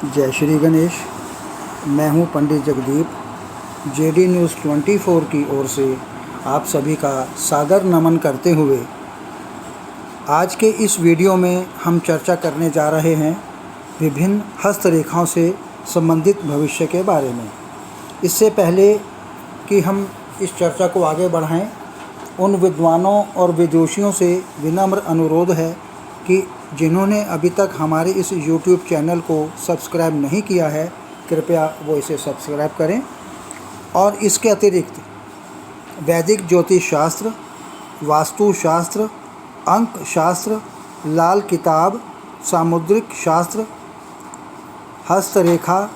जय श्री गणेश। मैं हूं पंडित जगदीप। जेडी न्यूज़ 24 की ओर से आप सभी का सादर नमन करते हुए आज के इस वीडियो में हम चर्चा करने जा रहे हैं विभिन्न हस्तरेखाओं से संबंधित भविष्य के बारे में। इससे पहले कि हम इस चर्चा को आगे बढ़ाएं, उन विद्वानों और विदुषियों से विनम्र अनुरोध है कि जिन्होंने अभी तक हमारे इस YouTube चैनल को सब्सक्राइब नहीं किया है, कृपया वो इसे सब्सक्राइब करें। और इसके अतिरिक्त वैदिक ज्योतिष शास्त्र, वास्तुशास्त्र, अंक शास्त्र, लाल किताब, सामुद्रिक शास्त्र, हस्तरेखा,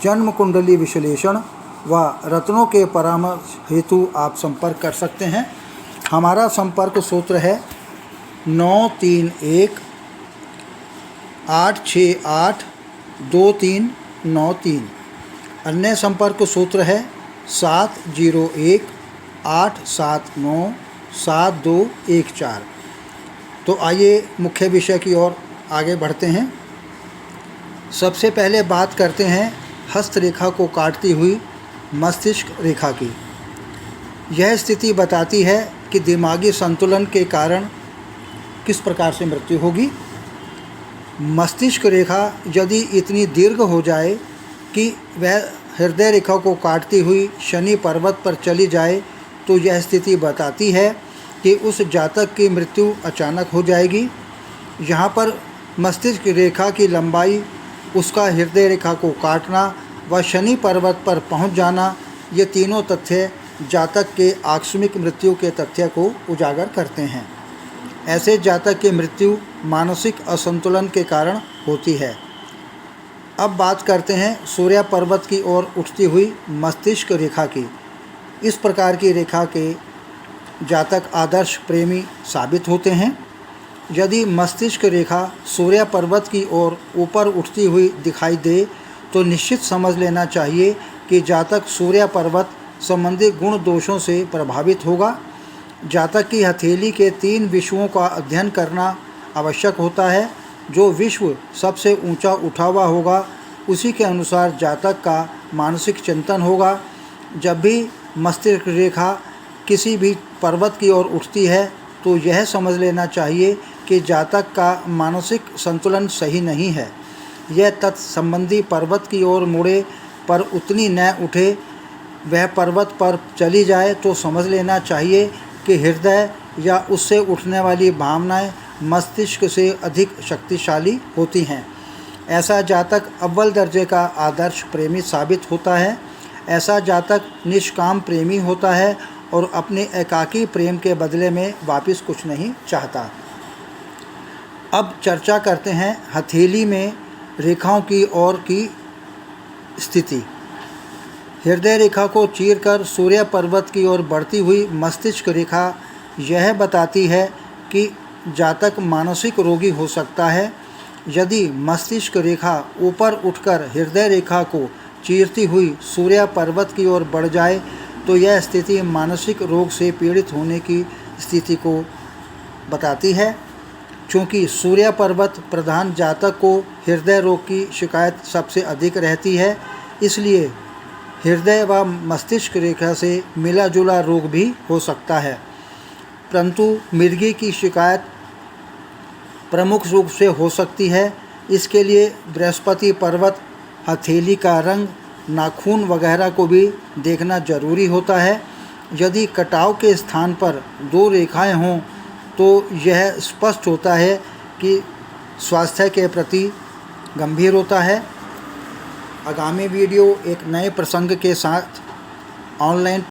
जन्म कुंडली विश्लेषण व रत्नों के परामर्श हेतु आप संपर्क कर सकते हैं। हमारा संपर्क सूत्र है 931 868 2393। अन्य संपर्क सूत्र है 701 879 7214। तो आइए मुख्य विषय की ओर आगे बढ़ते हैं। सबसे पहले बात करते हैं हस्तरेखा को काटती हुई मस्तिष्क रेखा की। यह स्थिति बताती है कि दिमागी संतुलन के कारण किस प्रकार से मृत्यु होगी। मस्तिष्क रेखा यदि इतनी दीर्घ हो जाए कि वह हृदय रेखा को काटती हुई शनि पर्वत पर चली जाए, तो यह स्थिति बताती है कि उस जातक की मृत्यु अचानक हो जाएगी। यहाँ पर मस्तिष्क रेखा की लंबाई, उसका हृदय रेखा को काटना व शनि पर्वत पर पहुँच जाना, ये तीनों तथ्य जातक के आकस्मिक मृत्यु के तथ्य को उजागर करते हैं। ऐसे जातक की मृत्यु मानसिक असंतुलन के कारण होती है। अब बात करते हैं सूर्य पर्वत की ओर उठती हुई मस्तिष्क रेखा की। इस प्रकार की रेखा के जातक आदर्श प्रेमी साबित होते हैं। यदि मस्तिष्क रेखा सूर्य पर्वत की ओर ऊपर उठती हुई दिखाई दे, तो निश्चित समझ लेना चाहिए कि जातक सूर्य पर्वत संबंधी गुण दोषों से प्रभावित होगा। जातक की हथेली के 3 विश्वों का अध्ययन करना आवश्यक होता है। जो विश्व सबसे ऊंचा उठा हुआ होगा, उसी के अनुसार जातक का मानसिक चिंतन होगा। जब भी मस्तिष्क रेखा किसी भी पर्वत की ओर उठती है, तो यह समझ लेना चाहिए कि जातक का मानसिक संतुलन सही नहीं है। यह तत्संबंधी पर्वत की ओर मुड़े पर उतनी न उठे, वह पर्वत पर चली जाए, तो समझ लेना चाहिए कि हृदय या उससे उठने वाली भावनाएं मस्तिष्क से अधिक शक्तिशाली होती हैं। ऐसा जातक अव्वल दर्जे का आदर्श प्रेमी साबित होता है। ऐसा जातक निष्काम प्रेमी होता है और अपने एकाकी प्रेम के बदले में वापस कुछ नहीं चाहता। अब चर्चा करते हैं हथेली में रेखाओं की ओर की स्थिति। हृदय रेखा को चीरकर सूर्य पर्वत की ओर बढ़ती हुई मस्तिष्क रेखा यह बताती है कि जातक मानसिक रोगी हो सकता है। यदि मस्तिष्क रेखा ऊपर उठकर हृदय रेखा को चीरती हुई सूर्य पर्वत की ओर बढ़ जाए, तो यह स्थिति मानसिक रोग से पीड़ित होने की स्थिति को बताती है। चूँकि सूर्य पर्वत प्रधान जातक को हृदय रोग की शिकायत सबसे अधिक रहती है, इसलिए हृदय व मस्तिष्क रेखा से मिला जुला रोग भी हो सकता है। परंतु मिर्गी की शिकायत प्रमुख रूप से हो सकती है। इसके लिए बृहस्पति पर्वत, हथेली का रंग, नाखून वगैरह को भी देखना जरूरी होता है। यदि कटाव के स्थान पर 2 रेखाएं हों, तो यह स्पष्ट होता है कि स्वास्थ्य के प्रति गंभीर होता है। आगामी वीडियो एक नए प्रसंग के साथ ऑनलाइन